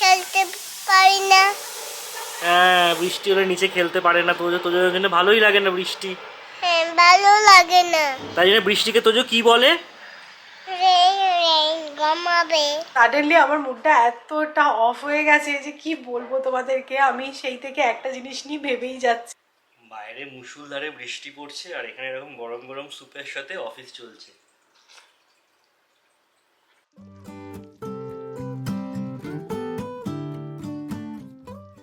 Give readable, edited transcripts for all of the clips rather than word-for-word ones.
খেলতে পারি না। হ্যাঁ, বৃষ্টি হলে নিচে খেলতে পারে না তোজো। তোজোর জন্য ভালোই লাগে না বৃষ্টি। হ্যাঁ, ভালো লাগে না। তাই জন্য বৃষ্টিকে তোজো কি বলে? রেইন রেইন ঘুমাবে। সাডেনলি আমার মুডটা এতটা অফ হয়ে গেছে যে কি বলবো তোমাদেরকে। আমি সেই থেকে একটা জিনিস নিয়ে ভেবেই যাচ্ছি। বাইরে মুষলধারে বৃষ্টি পড়ছে আর এখানে এরকম গরম গরম স্যুপের সাথে অফিস চলছে।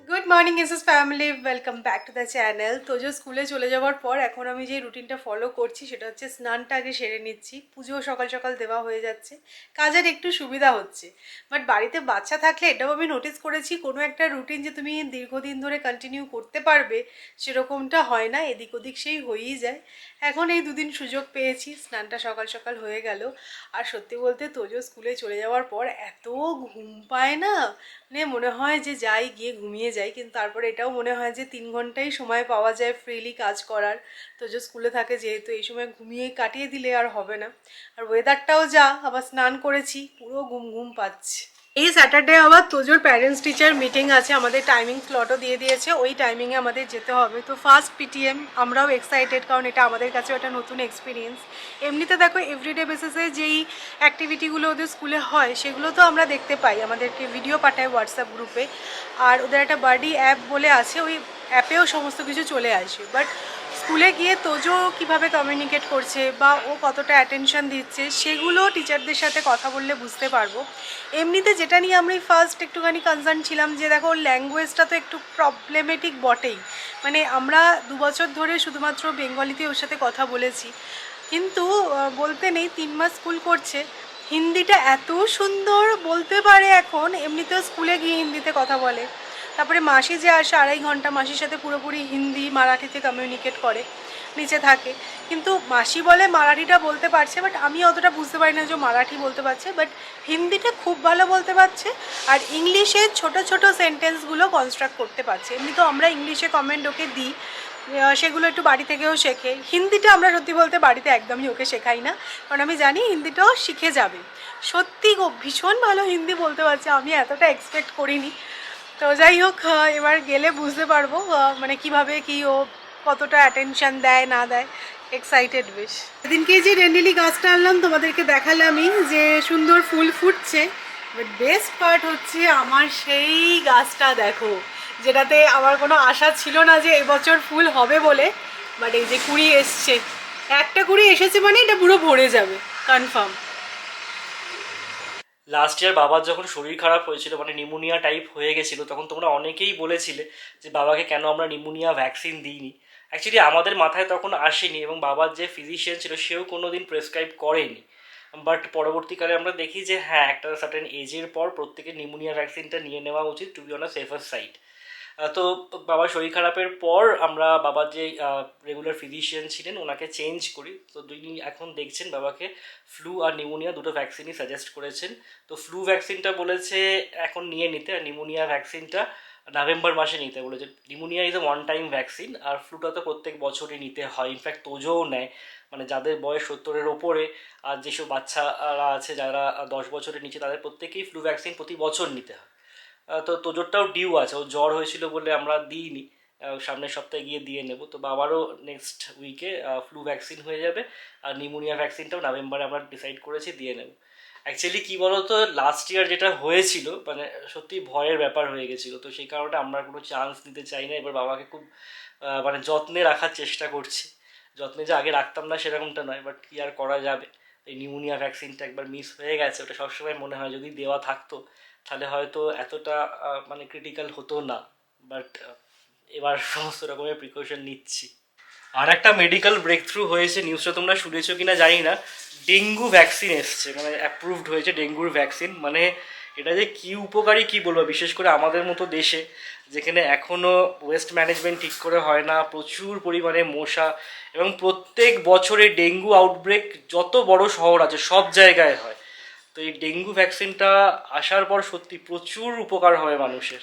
Good morning SS family, welcome back to the channel. Tojo স্কুলে চলে যাওয়ার পর এখন আমি যে রুটিনটা ফলো করছি সেটা হচ্ছে স্নানটা আগে সেরে নিচ্ছি। পুজো সকাল সকাল দেওয়া হয়ে যাচ্ছে, কাজের একটু সুবিধা হচ্ছে। বাট বাড়িতে বাচ্চা থাকলে এটাও আমি নোটিস করেছি, কোনো একটা রুটিন যে তুমি দীর্ঘদিন ধরে কন্টিনিউ করতে পারবে সেরকমটা হয় না, এদিক ওদিক সেই হয়েই যায়। এখন এই দুদিন সুযোগ পেয়েছি, স্নানটা সকাল সকাল হয়ে গেল। আর সত্যি বলতে তোজো স্কুলে চলে যাওয়ার পর এত ঘুম পায় না, মানে মনে হয় যে যাই গিয়ে ঘুমিয়ে যাই, কিন্তু তারপরে এটাও মনে হয় যে 3 ঘন্টাই সময় পাওয়া যায় ফ্রিলি কাজ করার। তো যে স্কুলে থাকে যেহেতু এই সময় ঘুমিয়ে কাটিয়ে দিলে আর হবে না। আর ওয়েদারটাও যা, আবার স্নান করেছি, পুরো ঘুম ঘুম পাচ্ছে। এই স্যাটারডে আবার তোজোর প্যারেন্টস টিচার মিটিং আছে, আমাদের টাইমিং স্লটও দিয়ে দিয়েছে, ওই টাইমিংয়ে আমাদের যেতে হবে। তো ফার্স্ট পিটিএম, আমরাও এক্সাইটেড, কারণ এটা আমাদের কাছেও একটা নতুন এক্সপিরিয়েন্স। এমনিতে দেখো এভরিডে বেসিসে যেই অ্যাক্টিভিটিগুলো ওদের স্কুলে হয় সেগুলো তো আমরা দেখতে পাই, আমাদেরকে ভিডিও পাঠায় হোয়াটসঅ্যাপ গ্রুপে। আর ওদের একটা বাডি অ্যাপ বলে আছে, ওই অ্যাপেও সমস্ত কিছু চলে আসে। বাট স্কুলে গিয়ে তোজো কীভাবে কমিউনিকেট করছে বা ও কতটা অ্যাটেনশন দিচ্ছে সেগুলো টিচারদের সাথে কথা বললে বুঝতে পারবো। এমনিতে যেটা নিয়ে আমি ফার্স্ট একটুখানি কনসার্ন ছিলাম যে দেখো ল্যাঙ্গুয়েজটা তো একটু প্রবলেমেটিক বটেই, মানে আমরা 2 বছর ধরে শুধুমাত্র বেঙ্গলিতে ওর সাথে কথা বলেছি, কিন্তু বলতে নেই 3 মাস স্কুল করছে, হিন্দিটা এত সুন্দর বলতে পারে এখন, এমনিতেও স্কুলে গিয়ে হিন্দিতে কথা বলে। তারপরে মাসি যে আসে 2.5 ঘন্টা, মাসির সাথে পুরোপুরি হিন্দি মারাঠিতে কমিউনিকেট করে, নিচে থাকে। কিন্তু মাসি বলে মারাঠিটা বলতে পারছে, বাট আমি অতটা বুঝতে পারি না যে মারাঠি বলতে পারছে, বাট হিন্দিটা খুব ভালো বলতে পারছে। আর ইংলিশে ছোট ছোট সেন্টেন্সগুলো কনস্ট্রাক্ট করতে পারছে। এমনি তো আমরা ইংলিশে কমেন্ট ওকে দিই, সেগুলো একটু বাড়ি থেকেও শেখে। হিন্দিটা আমরা সত্যি বলতে বাড়িতে একদমই ওকে শেখাই না, কারণ আমি জানি হিন্দিটাও শিখে যাবে। সত্যি গো ভীষণ ভালো হিন্দি বলতে পারছে, আমি এতটা এক্সপেক্ট করিনি। তো যাই হোক, এবার গেলে বুঝতে পারবো মানে কিভাবে কি ও কতটা অ্যাটেনশন দেয় না দেয়। এক্সাইটেড বেশ। সেদিনকে যে রেন্ডিলি গাছটা আনলাম তোমাদেরকে দেখালামই যে সুন্দর ফুল ফুটছে, বাট বেস্ট পার্ট হচ্ছে আমার সেই গাছটা দেখো, যেটাতে আমার কোনো আশা ছিল না যে এবছর ফুল হবে বলে, বাট এই যে কুড়ি এসছে, একটা কুড়ি এসেছে মানে এটা পুরো ভরে যাবে কনফার্ম। লাস্ট ইয়ার বাবার যখন শরীর খারাপ হয়েছিল, মানে নিউমোনিয়া টাইপ হয়ে গেছিলো, তখন তোমরা অনেকেই বলেছিলে যে বাবাকে কেন আমরা নিউমোনিয়া ভ্যাকসিন দিইনি। অ্যাকচুয়ালি আমাদের মাথায় তখন আসেনি, এবং বাবার যে ফিজিশিয়ান ছিল সেও কোনো দিন প্রেসক্রাইব করেনি। বাট পরবর্তীকালে আমরা দেখি যে হ্যাঁ, একটা সার্টেন এজের পর প্রত্যেকের নিউমোনিয়া ভ্যাকসিনটা নিয়ে নেওয়া উচিত, to be on a safer side. তো বাবার শরীর খারাপের পর আমরা বাবার যে রেগুলার ফিজিশিয়ান ছিলেন ওনাকে চেঞ্জ করি। তো তিনি এখন দেখছেন বাবাকে ফ্লু আর নিউমোনিয়া দুটো ভ্যাকসিনই সাজেস্ট করেছেন। তো ফ্লু ভ্যাকসিনটা বলেছে এখন নিয়ে নিতে, আর নিউমোনিয়া ভ্যাকসিনটা নভেম্বর মাসে নিতে বলেছে। Pneumonia is a one time vaccine, আর ফ্লুটা তো প্রত্যেক বছরই নিতে হয়। ইনফ্যাক্ট তোজোও নেয়, মানে যাদের বয়স 70-এর ওপরে আর যেসব বাচ্চারা আছে যারা 10 বছরের নিচে, তাদের প্রত্যেকেই ফ্লু ভ্যাকসিন প্রতি বছর নিতে হয়। তো তোজোরটাও ডিউ আছে, ও জ্বর হয়েছিল বলে আমরা দিইনি, সামনের সপ্তাহে গিয়ে দিয়ে নেব। তো বাবারও নেক্সট উইকে ফ্লু ভ্যাকসিন হয়ে যাবে, আর নিউমোনিয়া ভ্যাকসিনটাও নভেম্বরে আমরা ডিসাইড করেছি দিয়ে নেব। অ্যাকচুয়ালি কী বলতো, লাস্ট ইয়ার যেটা হয়েছিল মানে সত্যি ভয়ের ব্যাপার হয়ে গেছিলো, তো সেই কারণে আমরা কোনো চান্স নিতে চাই না। এবার বাবাকে খুব মানে যত্নে রাখার চেষ্টা করছি। যত্নে যে আগে রাখতাম না সেরকমটা নয়, বাট কী আর করা যাবে। এই নিউমোনিয়া ভ্যাকসিনটা একবার মিস হয়ে গেছে, ওটা সবসময় মনে হয় যদি দেওয়া থাকতো তাহলে হয়তো এতটা মানে ক্রিটিক্যাল হতো না। বাট এবার সমস্ত রকমের প্রিকশন নিচ্ছি। আর একটা মেডিকেল ব্রেক থ্রু হয়েছে, নিউজটা তোমরা শুনেছো কিনা জানি না, ডেঙ্গু ভ্যাকসিন এসছে, মানে অ্যাপ্রুভড হয়েছে ডেঙ্গুর ভ্যাকসিন। মানে এটা যে কী উপকারী কী বলবো, বিশেষ করে আমাদের মতো দেশে যেখানে এখনও ওয়েস্ট ম্যানেজমেন্ট ঠিক করে হয় না, প্রচুর পরিমাণে মশা, এবং প্রত্যেক বছরে ডেঙ্গু আউটব্রেক যত বড় শহর আছে সব জায়গায় হয়। তো এই ডেঙ্গু ভ্যাকসিনটা আসার পর সত্যি প্রচুর উপকার হবে মানুষের।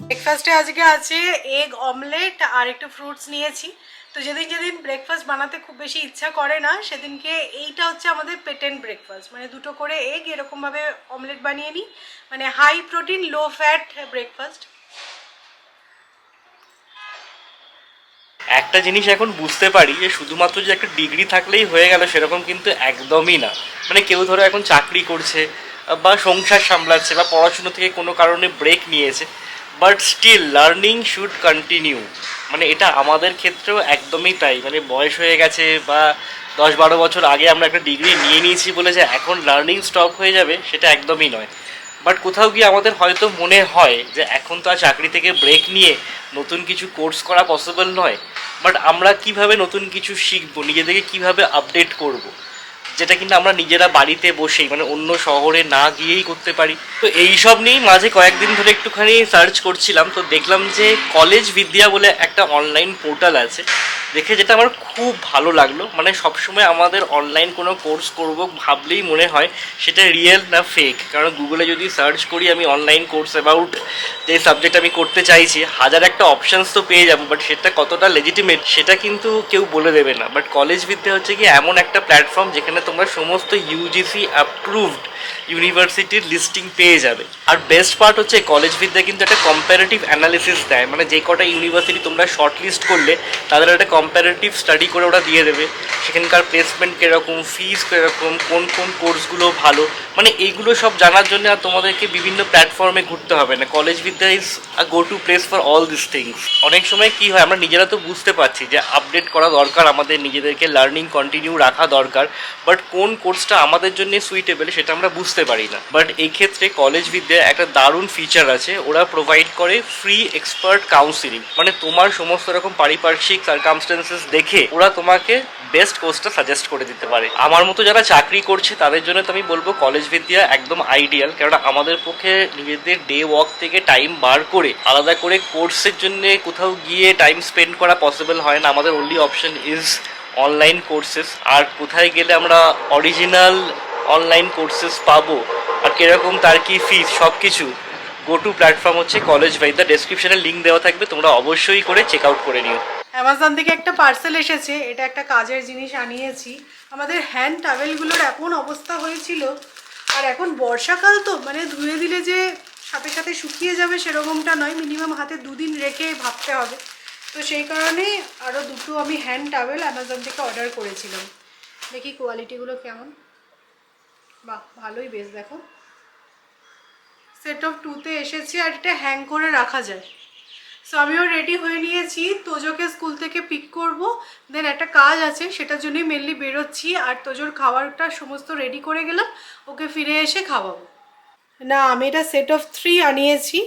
ব্রেকফাস্ট ব্রেকফাস্টে আজকে আছে এগ অমলেট আর একটু ফ্রুটস নিয়েছি। তো যেদিন যেদিন ব্রেকফাস্ট বানাতে খুব বেশি ইচ্ছা করে না সেদিনকে এইটা হচ্ছে আমাদের পেটেন্ট ব্রেকফাস্ট, মানে দুটো করে এগ এরকমভাবে অমলেট বানিয়ে নিই, মানে high protein low fat breakfast. একটা জিনিস এখন বুঝতে পারি যে শুধুমাত্র যে একটা ডিগ্রি থাকলেই হয়ে গেল সেরকম কিন্তু একদমই না। মানে কেউ ধরো এখন চাকরি করছে বা সংসার সামলাচ্ছে বা পড়াশুনো থেকে কোনো কারণে ব্রেক নিয়েছে, but still learning should continue. মানে এটা আমাদের ক্ষেত্রেও একদমই তাই। মানে বয়স হয়ে গেছে বা 10-12 বছর আগে আমরা একটা ডিগ্রি নিয়ে নিয়েছি বলে যে এখন লার্নিং স্টপ হয়ে যাবে সেটা একদমই নয়। বাট কোথাও গিয়ে আমাদের হয়তো মনে হয় যে এখন তো আর চাকরি থেকে ব্রেক নিয়ে নতুন কিছু কোর্স করা পসিবল নয়, বাট আমরা কিভাবে নতুন কিছু শিখবো, নিজেদেরকে কিভাবে আপডেট করব, যেটা কিন্তু আমরা নিজেরা বাড়িতে বসেই মানে অন্য শহরে না গিয়েই করতে পারি। তো এইসব নিয়েই মাঝে কয়েকদিন ধরে একটুখানি সার্চ করছিলাম, তো দেখলাম যে কলেজ বিদ্যা বলে একটা অনলাইন পোর্টাল আছে। দেখে যেটা আমার খুব ভালো লাগলো। মানে সবসময় আমাদের অনলাইন কোনো কোর্স করব ভাবলেই মনে হয় সেটা রিয়েল না ফেক। কারণ গুগলে যদি সার্চ করি আমি অনলাইন কোর্স অ্যাবাউট যে সাবজেক্ট আমি করতে চাইছি, হাজার একটা অপশানস তো পেয়ে যাবো, বাট সেটা কতটা লেজিটিমেট সেটা কিন্তু কেউ বলে দেবে না। বাট কলেজ বিদ্যা হচ্ছে কি এমন একটা প্ল্যাটফর্ম যেখানে তোমরা সমস্ত ইউজিসি অ্যাপ্রুভড ইউনিভার্সিটির লিস্টিং পেয়ে যাবে। আর বেস্ট পার্ট হচ্ছে কলেজ বিদ্যা কিন্তু একটা কম্প্যারেটিভ অ্যানালিসিস দেয়। মানে যে কটা ইউনিভার্সিটি তোমরা শর্ট লিস্ট করলে তাদের একটা কম্প্যারেটিভ স্টাডি করে ওরা দিয়ে দেবে, সেখানকার প্লেসমেন্ট কীরকম, ফিস কীরকম, কোন কোন কোর্সগুলো ভালো, মানে এইগুলো সব জানার জন্য আর তোমাদেরকে বিভিন্ন প্ল্যাটফর্মে ঘুরতে হবে না। কলেজ বিদ্যা is a go to place for all this things. অনেক সময় কী হয়, আমরা নিজেরা তো বুঝতে পারছি যে আপডেট করা দরকার, আমাদের নিজেদেরকে লার্নিং কন্টিনিউ রাখা দরকার, বাট কোন কোর্সটা আমাদের জন্য সুইটেবল সেটা আমরা বুঝতে পারি না। বাট এই ক্ষেত্রে কলেজ বিদ্যায় একটা দারুণ ফিচার আছে, ওরা প্রোভাইড করে ফ্রি এক্সপার্ট কাউন্সিলিং। মানে তোমার সমস্ত রকম পারিপার্শ্বিক সার্কামস্টেন্সেস দেখে ওরা তোমাকে বেস্ট কোর্সটা সাজেস্ট করে দিতে পারে। আমার মতো যারা চাকরি করছে তাদের জন্য তো আমি বলবো কলেজ বিদ্যা একদম আইডিয়াল, কারণ আমাদের পক্ষে নিজেদের ডে ওয়ার্ক থেকে টাইম বার করে আলাদা করে কোর্সের জন্য কোথাও গিয়ে টাইম স্পেন্ড করা পসিবল হয় না। আমাদের only option is online courses. আর কোথায় গেলে আমরা অরিজিনাল অনলাইন কোর্সেস পাবো আর কীরকম তার কি ফিস সব কিছু, গো টু প্ল্যাটফর্ম হচ্ছে কলেজ বিদ্যা। ডেসক্রিপশনে লিঙ্ক দেওয়া থাকবে, তোমরা অবশ্যই করে চেক আউট করে নিও। অ্যামাজন থেকে একটা পার্সেল এসেছে, এটা একটা কাজের জিনিস আনিয়েছি। আমাদের হ্যান্ড টাওয়েলগুলোর এমন অবস্থা হয়েছিল, আর এখন বর্ষাকাল তো মানে ধুয়ে দিলে যে সাথে সাথে শুকিয়ে যাবে সেরকমটা নয়, মিনিমাম হাতে 2 দিন রেখে ভাবতে হবে। তো সেই কারণে আরও দুটো আমি হ্যান্ড টাওয়েল অ্যামাজন থেকে অর্ডার করেছিলাম। দেখি কোয়ালিটিগুলো কেমন। বাহ, ভালোই বেশ, দেখো সেট অফ 2তে এসেছে আর এটা হ্যাং করে রাখা যায়। সো আমিও রেডি হয়ে নিয়েছি, তোজোকে স্কুল থেকে পিক করব, দেন একটা কাজ আছে সেটার জন্যই মেনলি বেরোচ্ছি। আর তোজোর খাবারটা সমস্ত রেডি করে গেলাম, ওকে ফিরে এসে খাওয়াবো। না, আমি এটা সেট অফ 3 আনিয়েছি,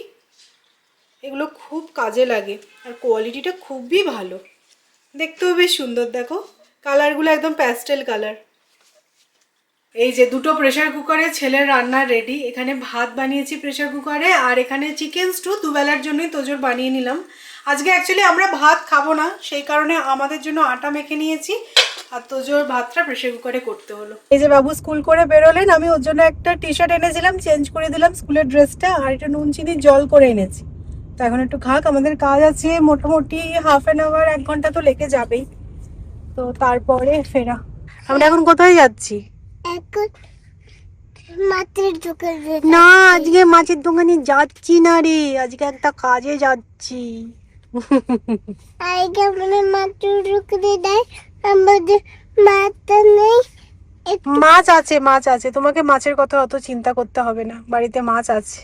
এগুলো খুব কাজে লাগে আর কোয়ালিটিটা খুবই ভালো, দেখতেও বেশ সুন্দর। দেখো কালারগুলো একদম প্যাস্টেল কালার। এই যে দুটো প্রেশার কুকারে ছেলের রান্না রেডি। এখানে ভাত বানিয়েছি প্রেশার কুকারে, আর এখানে চিকেন স্টু দুবেলার জন্যই তোজোর বানিয়ে নিলাম। আজকে অ্যাকচুয়ালি আমরা ভাত খাবো না, সেই কারণে আমাদের জন্য আটা মেখে নিয়েছি, আর তোজোর ভাতটা প্রেশার কুকারে করতে হলো। এই যে বাবু স্কুল করে বেরোলেন, আমি ওর জন্য একটা টি শার্ট এনেছিলাম, চেঞ্জ করে দিলাম স্কুলের ড্রেসটা, আর একটা নুন চিনি জল করে এনেছি। তো এখন একটু খাক, আমাদের কাজ আছে মোটামুটি হাফ অ্যান আওয়ার 1 ঘন্টা তো লেগে যাবেই, তো তারপরে ফেরা। আমরা এখন কোথায় যাচ্ছি? মাছের দোকানে না, আজকে মাছের দোকানে যাচ্ছি না রে, আজকে একটা কাজে যাচ্ছি। আজকে আমরা মাছের দোকানে যাই, আমাদের মাছটা নেই। মাছ আছে, মাছ আছে, তোমাকে মাছের কথা অত চিন্তা করতে হবে না, বাড়িতে মাছ আছে।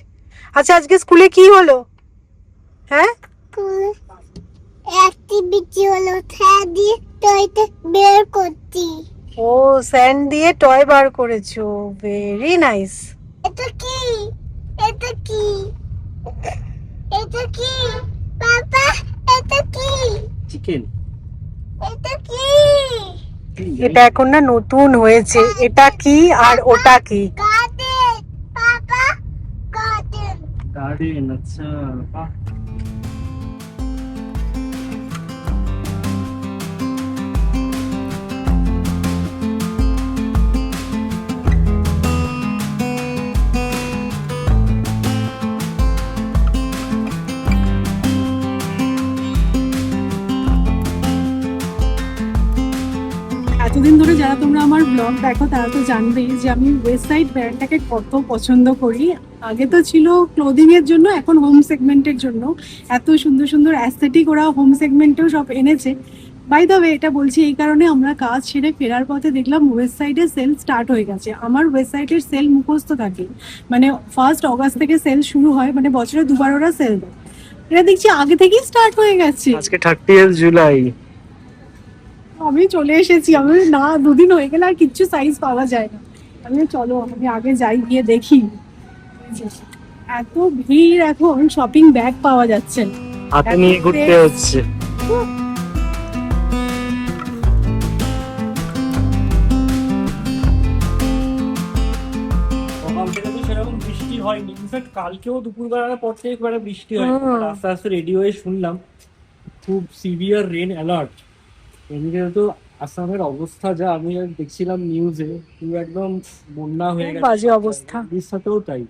আচ্ছা, আজকে স্কুলে কি হলো? হ্যাঁ, অ্যাক্টিভিটি হলো হ্যাঁ দিয়ে টয়টা বের করছি। ও স্যান্ড দিয়ে টয় বার করেছো, ভেরি নাইস। এটা কি? এটা কি? এটা কি বাবা? এটা কি? চিকেন। এটা কি? এটা এখন না নতুন হয়েছে, এটা কি আর ওটা কি? গার্ডেন বাবা, গার্ডেন। গার্ডেন, আচ্ছা। এতদিন ধরে যারা তোমরা আমার ব্লগ দেখো তারা তো জানবেই যে আমি ওয়েস্ট সাইড ব্র্যান্ডটাকে কত পছন্দ করি। আগে তো ছিল ক্লোদিং এর জন্য, এখন হোম সেগমেন্টের জন্য। এত সুন্দর সুন্দর অ্যাস্থেটিক ওরা হোম সেগমেন্টেও সব এনেছে। বাই দ্য ওয়ে, এটা বলছি এই কারণে, আমরা কাজ ছেড়ে ফেরার পথে দেখলাম ওয়েস্ট সাইডে সেল স্টার্ট হয়ে গেছে। আমার ওয়েস্ট সাইডের সেল মুখস্থ থাকে, মানে 1 অগাস্ট থেকে সেল শুরু হয়, মানে বছরে দুবার ওরা সেল দেয়। এটা দেখছি আগে থেকেই স্টার্ট হয়ে গেছে। আজকে 30 জুলাই। আমি চলে এসেছি, আমি না 2 দিন হয়ে গেলে আর কিচ্ছু সাইজ পাওয়া যায় না। আমি চলো আমি আগে যাই, গিয়ে দেখি। এত ভিড়, এখন শপিং ব্যাগ পাওয়া যাচ্ছে না, হাতে নিয়ে ঘুরতে হচ্ছে। সকাল থেকে তো সেরকম বৃষ্টি হয়নি, ইনফ্যাক্ট কালকেও দুপুরবেলার পর থেকে খুব একটা বৃষ্টি হয়নি। আস্তে আস্তে রেডি হয়ে শুনলাম খুব সিভিয়ার রেন অ্যালার্ট। এদিকে তো আসামের অবস্থা যা আমি দেখছিলাম নিউজে, পুরো একদম বন্যা হয়ে গেছে, বাজে অবস্থা। উড়িষ্যাতেও তাই।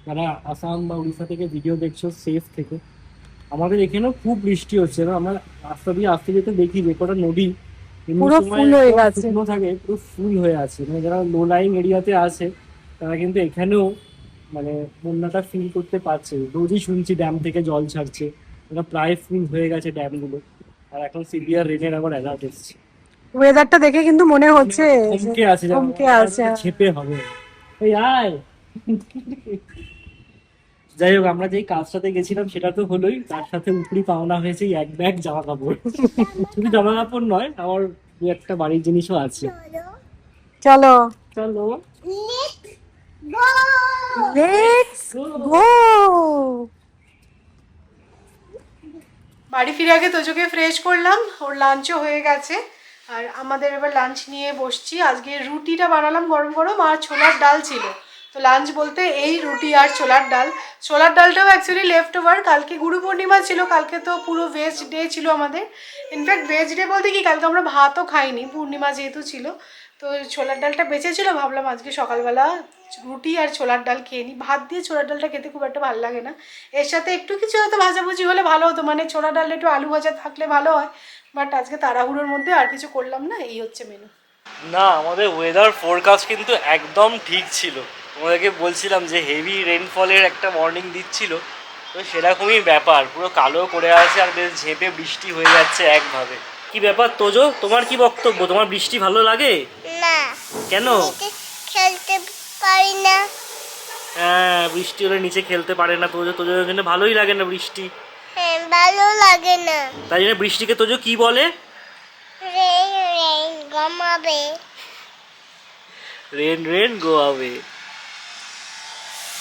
যারা আসাম বা উড়িষ্যা থেকে ভিডিও দেখছো সেফ থেকে। আমাদের এখানেও খুব বৃষ্টি হচ্ছে না, আমরা রাস্তা দিয়ে আসতে যেতে দেখি যে কটা নদী পুরো ফুল হয়ে গেছে, শুকনো থাকে, পুরো ফুল হয়ে আছে। মানে যারা লো লাইং এরিয়াতে আছে তারা কিন্তু এখানেও মানে বন্যাটা ফিল করতে পারছে। রোজই শুনছি ড্যাম থেকে জল ছাড়ছে, ওরা প্রায় ফুল হয়ে গেছে ড্যামগুলো। আর এখন সিভিয়ার রেনের আবার অ্যালার্ট এসছে। ওয়েদারটা দেখে কিন্তু মনে হচ্ছে থমকে আছে, থমকে আছে। ছেপে হবে। এই আয়। যাই হোক, আমরা যেই কাজটাতে গেছিলাম সেটা তো হলোই, তার সাথে উপরি পাওনা হয়েছে এক ব্যাগ জামা কাপড়। শুধু জামা কাপড় নয়, আমার দু একটা বাড়ির জিনিসও আছে। চলো চলো লেটস গো। বাড়ি ফিরে আগে তোজোকে ফ্রেশ করলাম, ওর লাঞ্চও হয়ে গেছে। আর আমাদের এবার লাঞ্চ নিয়ে বসছি। আজকে রুটিটা বানালাম গরম গরম, আর ছোলার ডাল ছিল। তো লাঞ্চ বলতে এই রুটি আর ছোলার ডাল। ছোলার ডালটাও অ্যাকচুয়ালি লেফট ওভার, কালকে গুরু পূর্ণিমা ছিল, কালকে তো পুরো ভেজ ডে ছিল আমাদের। ইনফ্যাক্ট ভেজ ডে বলতে কি, কালকে আমরা ভাতও খাইনি, পূর্ণিমা যেহেতু ছিল। তো ছোলার ডালটা বেঁচে ছিল, ভাবলাম আজকে সকালবেলা রুটি আর ছোলার ডাল খেয়ে নিই। ভাত দিয়ে ছোলার ডালটা খেতে খুব একটা ভালো লাগে না, এর সাথে একটু কিছু হয়তো ভাজাভুজি হলে ভালো হতো, মানে ছোলার ডালটা একটু আলু ভাজা থাকলে ভালো হয়। বাট আজকে তাড়াহুড়োর মধ্যে আর কিছু করলাম না, এই হচ্ছে মেনু। না, আমাদের ওয়েদার ফোরকাস্ট কিন্তু একদম ঠিক ছিল। তোমাদেরকে বলছিলাম যে হেভি রেনফলের একটা ওয়ার্নিং দিচ্ছিল, তো সেরকমই ব্যাপার। পুরো কালো করে আছে আর বেশ ঝেঁপে বৃষ্টি হয়ে যাচ্ছে একভাবে। কি ব্যাপার তোজো, তোমার কি বক্তব্য? তোমার বৃষ্টি ভালো লাগে? না, কেন? খেলতে পারি না। হ্যাঁ, বৃষ্টি হলে নিচে খেলতে পারে না তোজো। তোজোর জন্য ভালোই লাগে না বৃষ্টি, হ্যাঁ, ভালো লাগে না। তাই জন্য বৃষ্টিকে তোজো কি বলে? রেন রেন গমাবে। Rain rain go away.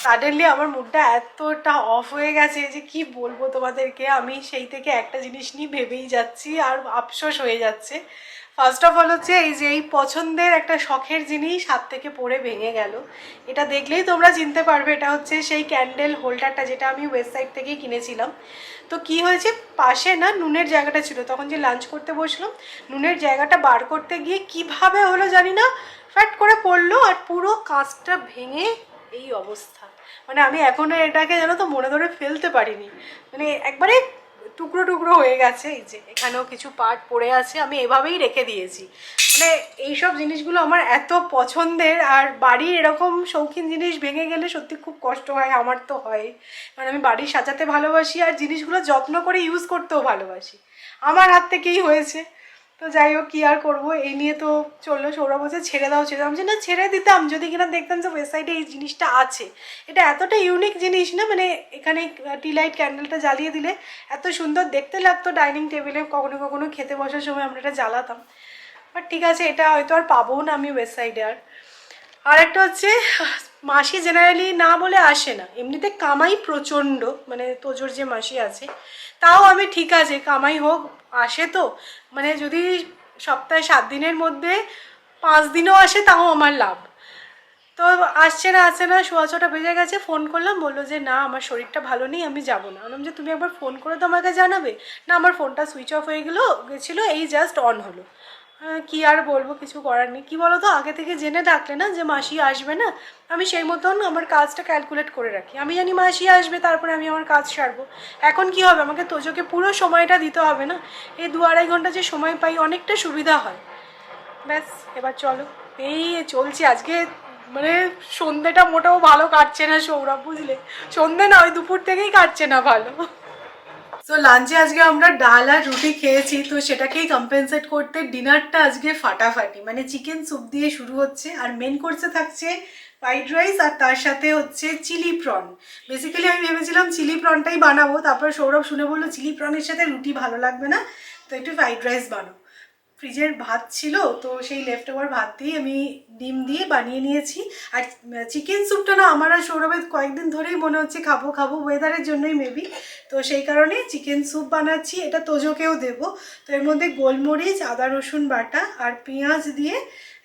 Suddenly আমার মুডটা এতটা অফ হয়ে গেছে যে কি বলবো তোমাদেরকে। আমি সেই থেকে একটা জিনিস নিয়ে ভেবেই যাচ্ছি আর আফসোস হয়ে যাচ্ছে। ফার্স্ট অফ অল হচ্ছে এই যে এই পছন্দের একটা শখের জিনিস হাত থেকে পড়ে ভেঙে গেল। এটা দেখলেই তোমরা চিনতে পারবে, এটা হচ্ছে সেই ক্যান্ডেল হোল্ডারটা যেটা আমি ওয়েবসাইট থেকেই কিনেছিলাম। তো কি হয়েছে, পাশে না নুনের জায়গাটা ছিল, তখন যে লাঞ্চ করতে বসলাম নুনের জায়গাটা বার করতে গিয়ে কিভাবে হলো জানি না, ফ্যাট করে পড়লো আর পুরো কাঁচটা ভেঙে এই অবস্থা। মানে আমি এখনো এটাকে জানো তো মনে ধরে ফেলতে পারিনি, মানে একবারে টুকরো টুকরো হয়ে গেছে। এই যে এখানেও কিছু পার্ট পড়ে আছে, আমি এভাবেই রেখে দিয়েছি। মানে এইসব জিনিসগুলো আমার এত পছন্দের, আর বাড়ির এরকম শৌখিন জিনিস ভেঙে গেলে সত্যি খুব কষ্ট হয়, আমার তো হয়। মানে আমি বাড়ি সাজাতে ভালোবাসি আর জিনিসগুলো যত্ন করে ইউজ করতেও ভালোবাসি, আমার হাত থেকেই হয়েছে। তো যাই হোক, কী আর করবো, এই নিয়ে তো চললো। সৌরভ বলছে ছেড়ে দাও ছেড়ে দাও, যে না ছেড়ে দিতাম যদি কিনা দেখতাম যে ওয়েবসাইটে এই জিনিসটা আছে। এটা এতটা ইউনিক জিনিস না, মানে এখানে টি লাইট ক্যান্ডেলটা জ্বালিয়ে দিলে এত সুন্দর দেখতে লাগতো ডাইনিং টেবিলে, কখনো কখনো খেতে বসার সময় আমরা এটা জ্বালাতাম। বাট ঠিক আছে, এটা হয়তো আর পাবো না আমি ওয়েবসাইটে। আর একটা হচ্ছে মাসি জেনারেলি না বলে আসে না, এমনিতে কামাই প্রচণ্ড, মানে তোজোর যে মাসি আছে তাও আমি ঠিক আছে কামাই হোক আসে। তো মানে যদি সপ্তাহে 7 দিনের মধ্যে 5 দিনও আসে তাও আমার লাভ। তো আসছে না, 6:15 বেজে গেছে, ফোন করলাম, বললো যে না আমার শরীরটা ভালো নেই, আমি যাবো না। বললাম যে তুমি একবার ফোন করে তো আমাকে জানাবে। না, আমার ফোনটা সুইচ অফ হয়ে গেছিলো, এই জাস্ট অন হলো। কি আর বলবো, কিছু করার নেই। কী বলো তো, আগে থেকে জেনে থাকলে না যে মাসি আসবে না, আমি সেই মতন আমার কাজটা ক্যালকুলেট করে রাখি। আমি জানি মাসি আসবে, তারপরে আমি আমার কাজ সারবো। এখন কি হবে, আমাকে তোজোকে পুরো সময়টা দিতে হবে না, এই 2-2.5 ঘন্টা যে সময় পাই অনেকটা সুবিধা হয়। ব্যাস এবার চলো, এই চলছে আজকে। মানে সন্ধ্যেটা মোটেও ভালো কাটছে না সৌরভ, বুঝলে? সন্ধ্যে না, ওই দুপুর থেকেই কাটছে না ভালো। তো লাঞ্চে আজকে আমরা ডাল আর রুটি খেয়েছি, তো সেটাকেই কম্পেনসেট করতে ডিনারটা আজকে ফাটাফাটি, মানে চিকেন স্যুপ দিয়ে শুরু হচ্ছে, আর মেন কোর্সে থাকছে ফ্রাইড রাইস, আর তার সাথে হচ্ছে চিলি প্রন। বেসিক্যালি আমি ভেবেছিলাম চিলি প্রনটাই বানাবো, তারপর সৌরভ শুনে বললো চিলি প্রনের সাথে রুটি ভালো লাগবে না, তো একটু ফ্রাইড রাইস বানাও। ফ্রিজের ভাত ছিল, তো সেই লেফট ওভার ভাত দিয়ে আমি ডিম দিয়ে বানিয়ে নিয়েছি। আর চিকেন স্যুপটা না আমার আর সৌরভের কয়েকদিন ধরেই মনে হচ্ছে খাবো খাবো, ওয়েদারের জন্যই মেবি, তো সেই কারণে চিকেন স্যুপ বানাচ্ছি। এটা তোজোকেও দেবো। তো এর মধ্যে গোলমরিচ, আদা রসুন বাটা আর পেঁয়াজ দিয়ে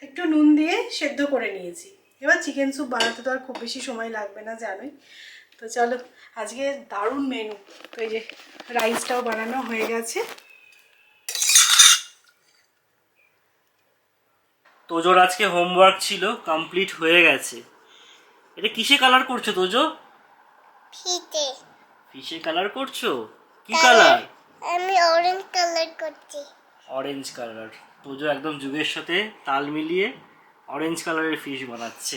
একটু নুন দিয়ে সেদ্ধ করে নিয়েছি। এবার চিকেন স্যুপ বানাতে তো আর খুব বেশি সময় লাগবে না, জানোই। তো চলো, আজকে দারুণ মেনু। তো এই যে রাইসটাও বানানো হয়ে গেছে। তোজোর আজকে হোমওয়ার্ক ছিল, কমপ্লিট হয়ে গেছে। এটা কিসে কালার করছো তোজো? ফিতে ফিশে কালার করছো? কি কালার? আমি অরেঞ্জ কালার করছি। Orange colour. তোজো একদম যুগের সাথে তাল মিলিয়ে অরেঞ্জ কালারের ফিশ বানাচ্ছে।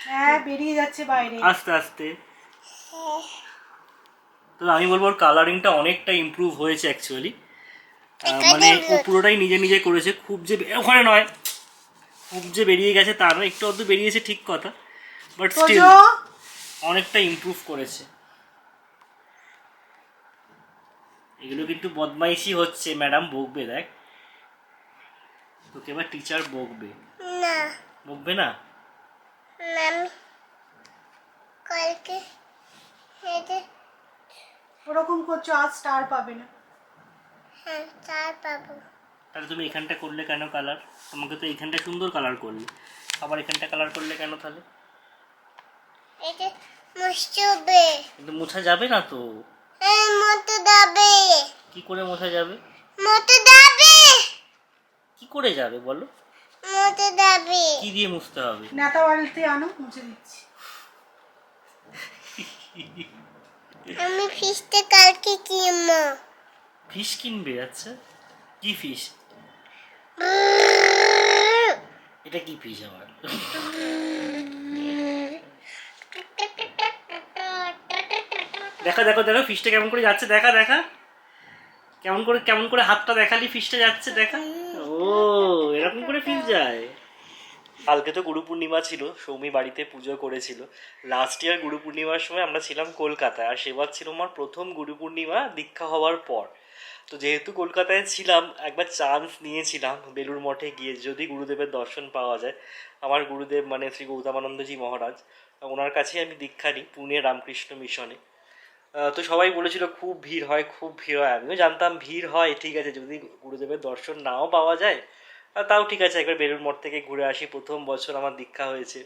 হ্যাঁ, বেরিয়ে যাচ্ছে বাইরে আস্তে আস্তে। তো আমি বলবো ওর কালারিংটা অনেকটা ইমপ্রুভ হয়েছে অ্যাকচুয়ালি। মানে ও পুরোটাই নিজে নিজে করেছে, খুব যে ওখানে নয়, খুব যে বেরিয়ে গেছে তা নয়, একটু অদ্ভুত বেরিয়েছে ঠিক কথা, বাট স্টিল অনেকটা ইমপ্রুভ করেছে। এগুলো কিন্তু বদমাইশি হচ্ছে, ম্যাডাম বকবে, দেখ তোকে এবার টিচার বকবে। না, বকবে না? ম্যাম কালকে হেডে ওরকম করছো, আজ স্টার পাবে না। হ্যাঁ চার পাবো। তাহলে তুমি এখানটা করলে কেন কালার? তোমাকে তো এইখানটা সুন্দর কালার করলে, আবার এখানটা কালার করলে কেন তাহলে? এটা মুছবে। কিন্তু মোছা যাবে না তো। হ্যাঁ মতো দাবে। কি করে মোছা যাবে? মতো দাবে। কি করে যাবে বলো? মতো দাবে। কি দিয়ে মুছতে হবে? নেতা বাড়িতে আনো, মুছে দিচ্ছি। আমি ফিশটা কালকে কিনবো। ফিশ কিনবে? আচ্ছা, কি ফিশ? এটা কি ফিশ আবার? দেখা দেখো দেখো ফিশটা কেমন করে যাচ্ছে, দেখা দেখা কেমন করে হাতটা দেখালি ফিশটা যাচ্ছে, দেখা। ও এরকম করে ফিশ যায়। কালকে তো গুরু পূর্ণিমা ছিল, সৌমি বাড়িতে পুজো করেছিল। লাস্ট ইয়ার গুরু পূর্ণিমার সময় আমরা ছিলাম কলকাতায়, আর সেবার ছিল আমার প্রথম গুরু পূর্ণিমা দীক্ষা হওয়ার পর। তো যেহেতু কলকাতায় ছিলাম, একবার চান্স নিয়েছিলাম বেলুড় মঠে গিয়ে যদি গুরুদেবের দর্শন পাওয়া যায়। আমার গুরুদেব মানে শ্রী গৌতমানন্দজি মহারাজ, ওনার কাছেই আমি দীক্ষা নিই পুনে রামকৃষ্ণ মিশনে। তো সবাই বলেছিল খুব ভিড় হয়, খুব ভিড় হয়। আমিও জানতাম ভিড় হয়, ঠিক আছে, যদি গুরুদেবের দর্শন নাও পাওয়া যায় তাও ঠিক আছে, একবার বেলুড় মঠ থেকে ঘুরে আসি। প্রথম বছর আমার দীক্ষা হয়েছে,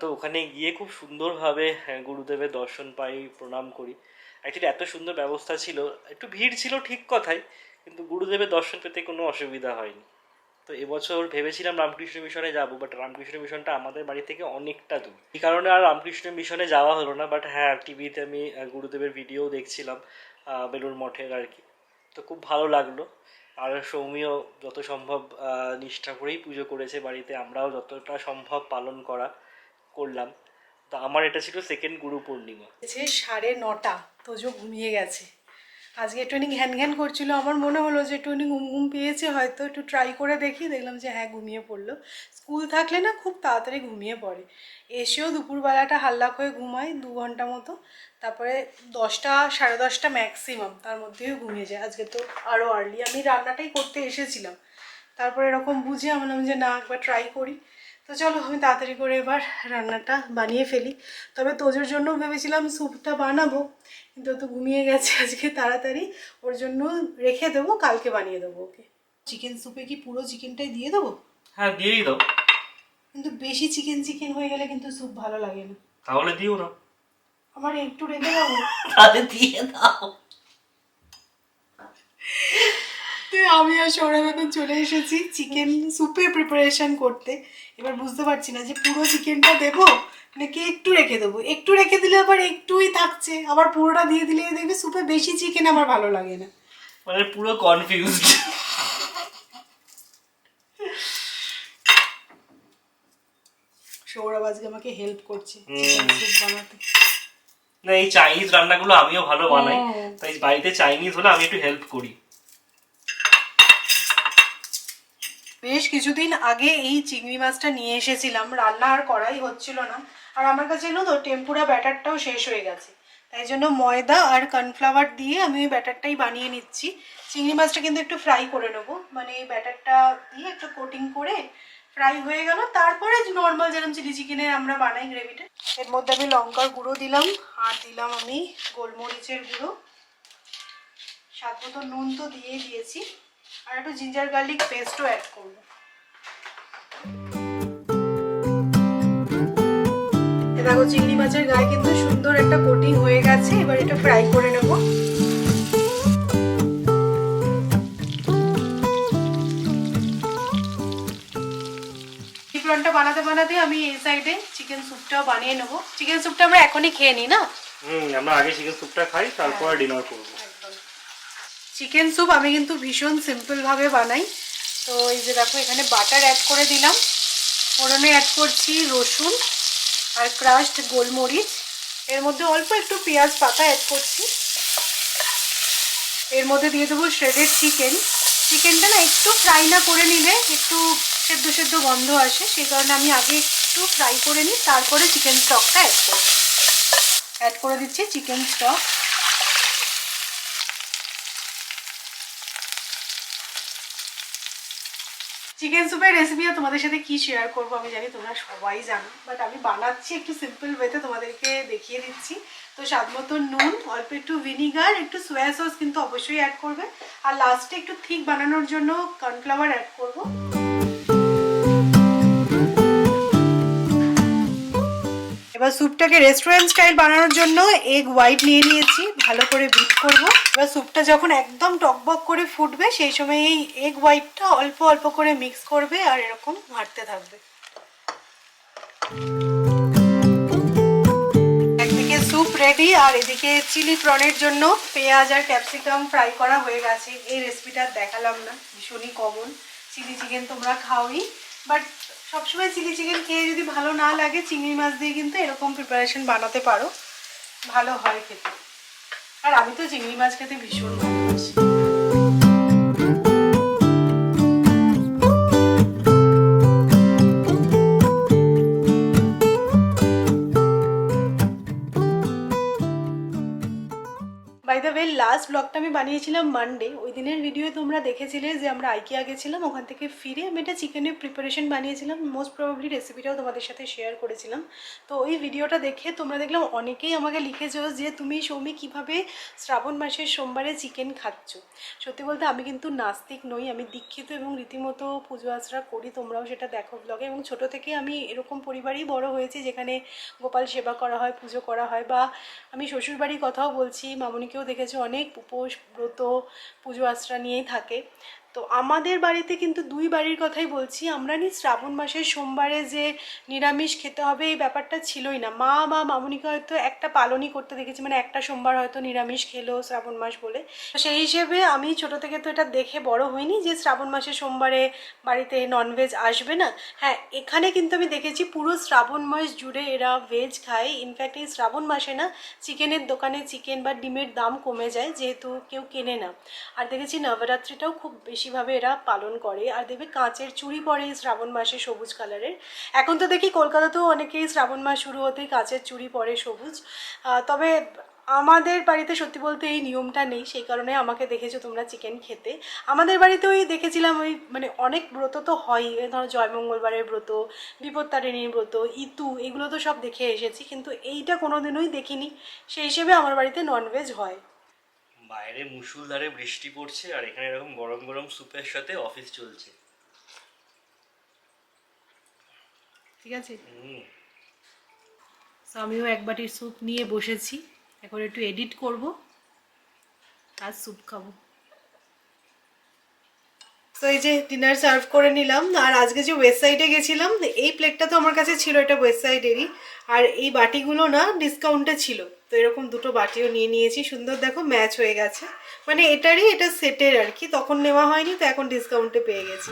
তো ওখানে গিয়ে খুব সুন্দরভাবে গুরুদেবের দর্শন পাই, প্রণাম করি। অ্যাকচুয়ালি এত সুন্দর ব্যবস্থা ছিল, একটু ভিড় ছিল ঠিক কথাই, কিন্তু গুরুদেবের দর্শন পেতে কোনো অসুবিধা হয়নি। তো এবছর ভেবেছিলাম রামকৃষ্ণ মিশনে যাব, বাট রামকৃষ্ণ মিশনটা আমাদের বাড়ি থেকে অনেকটা দূর, এই কারণে আর রামকৃষ্ণ মিশনে যাওয়া হলো না। বাট হ্যাঁ, টিভিতে আমি গুরুদেবের ভিডিও দেখছিলাম বেলুড় মঠের আর কি, তো খুব ভালো লাগলো। আর সৌমিও যত সম্ভব নিষ্ঠা করেই পুজো করেছে বাড়িতে, আমরাও যতটা সম্ভব পালন করলাম। তো আমার এটা ছিল সেকেন্ড গুরু পূর্ণিমা। 9:30, তোজো ঘুমিয়ে গেছে। আজকে একটুখানি ঘ্যান ঘ্যান করছিল, আমার মনে হলো যে একটুখানি ঘুম পেয়েছে হয়তো, একটু ট্রাই করে দেখি, দেখলাম যে হ্যাঁ ঘুমিয়ে পড়লো। স্কুল থাকলে না খুব তাড়াতাড়ি ঘুমিয়ে পড়ে, এসেও দুপুরবেলাটা হাল্লাক হয়ে ঘুমায় 2 ঘন্টা মতো, তারপরে 10টা 10:30 ম্যাক্সিমাম, তার মধ্যেও ঘুমিয়ে যায়। আজকে তো আরও আর্লি, আমি রান্নাটাই করতে এসেছিলাম, তারপরে এরকম বুঝে আমি বললাম যে না একবার ট্রাই করি। তো চলো আমি তাড়াতাড়ি করে এবার রান্নাটা বানিয়ে ফেলি। তবে তোজোর জন্য ভেবেছিলাম স্যুপটা বানাবো, কিন্তু ও তো ঘুমিয়ে গেছে আজকে তাড়াতাড়ি, ওর জন্য রেখে দেবো, কালকে বানিয়ে দেবো ওকে। চিকেন স্যুপে কি পুরো চিকেনটাই দিয়ে দেবো? হ্যাঁ দিয়েই দাও, কিন্তু বেশি চিকেন হয়ে গেলে কিন্তু স্যুপ ভালো লাগে না। তাহলে দিও না। আমার একটু রেখে দেবো। তাহলে দিয়ে দাও। তো আমি আর সৌরভ এখন চলে এসেছি চিকেন স্যুপে প্রিপারেশন করতে। এবার বুঝতে পারছি না যে পুরো চিকেনটা দেবো নাকি একটু রেখে দেবো। একটু রেখে দিলে আবার একটুই থাকছে, আবার পুরোটা দিয়ে দিলে দেখবে স্যুপে বেশি চিকেন আমার ভালো লাগে না। মানে পুরো কনফিউজড। সৌরভ আজকে আমাকে হেল্প করছে চিকেন স্যুপ বানাতে। না, এই চাইনিজ রান্নাগুলো আমিও ভালো বানাই, তাই বাড়িতে চাইনিজ হলে আমি একটু হেল্প করি। বেশ কিছুদিন আগে এই চিংড়ি মাছটা নিয়ে এসেছিলাম, রান্না আর করাই হচ্ছিল না। আর আমার কাছে জানো তো টেম্পুরা ব্যাটারটাও শেষ হয়ে গেছে, তাই জন্য ময়দা আর কর্নফ্লাওয়ার দিয়ে আমি ওই ব্যাটারটাই বানিয়ে নিচ্ছি। চিংড়ি মাছটা কিন্তু একটু ফ্রাই করে নেবো, মানে এই ব্যাটারটা দিয়ে একটু কোটিং করে ফ্রাই হয়ে গেল, তারপরে নর্মাল যেরকম চিলি চিকেনের আমরা বানাই গ্রেভিটা। এর মধ্যে আমি লঙ্কার গুঁড়ো দিলাম, আর দিলাম আমি গোলমরিচের গুঁড়ো, স্বাদ মতো নুন তো দিয়েই দিয়েছি, আর একটু জিঞ্জার গার্লিক পেস্টও অ্যাড করবো। দেখো চিংড়ি মাছের গায়ে কিন্তু সুন্দর একটা কোটিং হয়ে গেছে, এবার এটা ফ্রাই করে নেব। চিকেনটা বানাতে বানাতে আমি এই সাইডে চিকেন স্যুপটাও বানিয়ে নেব। চিকেন স্যুপটা আমরা এখনই খেয়ে নিই না? আমরা আগে চিকেন স্যুপটা খাই, তারপর ডিনার করব। চিকেন স্যুপ আমি কিন্তু ভীষণ সিম্পল ভাবে বানাই। তো এই যে দেখো এখানে বাটার অ্যাড করে দিলাম, ফোড়নে অ্যাড করছি রসুন আর ক্রাশড গোলমরিচ, এর মধ্যে অল্প একটু পেঁয়াজ পাতা অ্যাড করছি, এর মধ্যে দিয়ে দেবো শ্রেডেড চিকেন। চিকেনটা না একটু ফ্রাই না করে নিলে একটু সেদ্ধ সেদ্ধ গন্ধ আসে, সেই কারণে আমি আগে একটু ফ্রাই করে নিই, তারপরে চিকেন স্টকটা অ্যাড করব। অ্যাড করে দিচ্ছি চিকেন স্টক। চিকেন স্যুপের রেসিপি তোমাদের সাথে কি শেয়ার করবো আমি জানি তোমরা সবাই জানো, বাট আমি বানাচ্ছি একটু সিম্পল ওয়েতে তোমাদেরকে দেখিয়ে দিচ্ছি। তো স্বাদ মতো নুন, অল্প একটু ভিনিগার, একটু সোয়া সস কিন্তু অবশ্যই অ্যাড করবে, আর লাস্টে একটু থিক বানানোর জন্য কর্নফ্লাওয়ার অ্যাড করবো। এবার স্যুপটাকে রেস্টুরেন্ট স্টাইল বানানোর জন্য এগ হোয়াইট নিয়ে নিয়েছি, ভালো করে বিট করব। এবার স্যুপটা যখন একদম টকবক করে ফুটবে সেই সময় এই এগ হোয়াইটটা অল্প অল্প করে মিক্স করবে আর এরকম ঘাঁটতে থাকবে। একদিকে স্যুপ রেডি, আর এদিকে চিলি প্রনের জন্য পেঁয়াজ আর ক্যাপসিকাম ফ্রাই করা হয়ে গেছে। এই রেসিপিটা দেখালাম না, ভীষণই কমন। চিলি চিকেন তোমরা খাওই, বাট সবসময় চিলি চিকেন খেয়ে যদি ভালো না লাগে চিংড়ি মাছ দিয়ে কিন্তু এরকম প্রিপারেশন বানাতে পারো, ভালো হয় খেতে। আর আমি তো চিংড়ি মাছ খেতে ভীষণ ভালোবাসি। বাই দ্য ওয়ে লাস্ট ব্লগটা আমি বানিয়েছিলাম মানডে, ওই দিনের ভিডিও তোমরা দেখেছিলে যে আমরা আইকিয়া গেছিলাম, ওখান থেকে ফিরে আমি একটা চিকেনের প্রিপারেশন বানিয়েছিলাম, মোস্ট প্রবাবলি রেসিপিটাও তোমাদের সাথে শেয়ার করেছিলাম। তো ওই ভিডিওটা দেখে তোমরা দেখলাম অনেকেই আমাকে লিখেছো যে তুমি সৌমি কীভাবে শ্রাবণ মাসের সোমবারে চিকেন খাচ্ছ। সত্যি বলতে আমি কিন্তু নাস্তিক নই, আমি দীক্ষিত এবং রীতিমতো পুজো আচরা করি, তোমরাও সেটা দেখো ব্লগে। এবং ছোটো থেকে আমি এরকম পরিবারেই বড় হয়েছি যেখানে গোপাল সেবা করা হয়, পুজো করা হয়। বা আমি শ্বশুরবাড়ির কথাও বলছি, মামনিকেও দেখেছি অনেক উপোস ব্রত পুজো আশ্রা নিয়েই থাকে। তো আমাদের বাড়িতে কিন্তু দুই বাড়ির কথাই বলছি, আমরা শ্রাবণ মাসের সোমবারে যে নিরামিষ খেতে হবে এই ব্যাপারটা ছিলই না। মা বা মামনিকে হয়তো একটা পালনই করতে দেখেছি, মানে একটা সোমবার হয়তো নিরামিষ খেলো শ্রাবণ মাস বলে। তো সেই হিসেবে আমি ছোট থেকে তো এটা দেখে বড় হইনি যে শ্রাবণ মাসের সোমবারে বাড়িতে ননভেজ আসবে না। হ্যাঁ, এখানে কিন্তু আমি দেখেছি পুরো শ্রাবণ মাস জুড়ে এরা ভেজ খায়। ইনফ্যাক্ট এই শ্রাবণ মাসে না চিকেনের দোকানে চিকেন বা ডিমের দাম কমে যায়, যেহেতু কেউ কেনে না। আর দেখেছি নবরাত্রিটাও খুব বেশিভাবে এরা পালন করে। আর দেখবে কাঁচের চুড়ি পরে এই শ্রাবণ মাসে সবুজ কালারের। এখন তো দেখি কলকাতাতেও অনেকেই শ্রাবণ মাস শুরু হতেই কাঁচের চুড়ি পরে সবুজ। তবে আমাদের বাড়িতে সত্যি বলতে এই নিয়মটা নেই, সেই কারণে আমাকে দেখেছো তোমরা চিকেন খেতে। আমাদের বাড়িতেও দেখেছিলাম ওই মানে অনেক ব্রত তো হয়, ধরো জয়মঙ্গলবারের ব্রত, বিপত্তারিণীর ব্রত, ইতু, এগুলো তো সব দেখে এসেছি, কিন্তু এইটা কোনোদিনই দেখিনি। সেই হিসেবে আমার বাড়িতে ননভেজ হয়। বাইরে মুষলধারে বৃষ্টি পড়ছে আর এখানে এরকম গরম গরম স্যুপের সাথে অফিস চলছে। ঠিক আছে, তো আমিও এক বাটির স্যুপ নিয়ে বসেছি, এখন একটু এডিট করব আর স্যুপ খাবো। তো এই যে ডিনার সার্ভ করে নিলাম। আর আজকে যে ওয়েবসাইটে গেছিলাম, এই প্লেটটা তো আমার কাছে ছিল, এটা ওয়েবসাইটেরই। আর এই বাটিগুলো না ডিসকাউন্টে ছিল, তো এরকম দুটো বাটিও নিয়ে নিয়েছি। সুন্দর দেখো ম্যাচ হয়ে গেছে, মানে এটা সেটের আর কি, তখন নেওয়া হয়নি তো এখন ডিসকাউন্টে পেয়ে গেছি।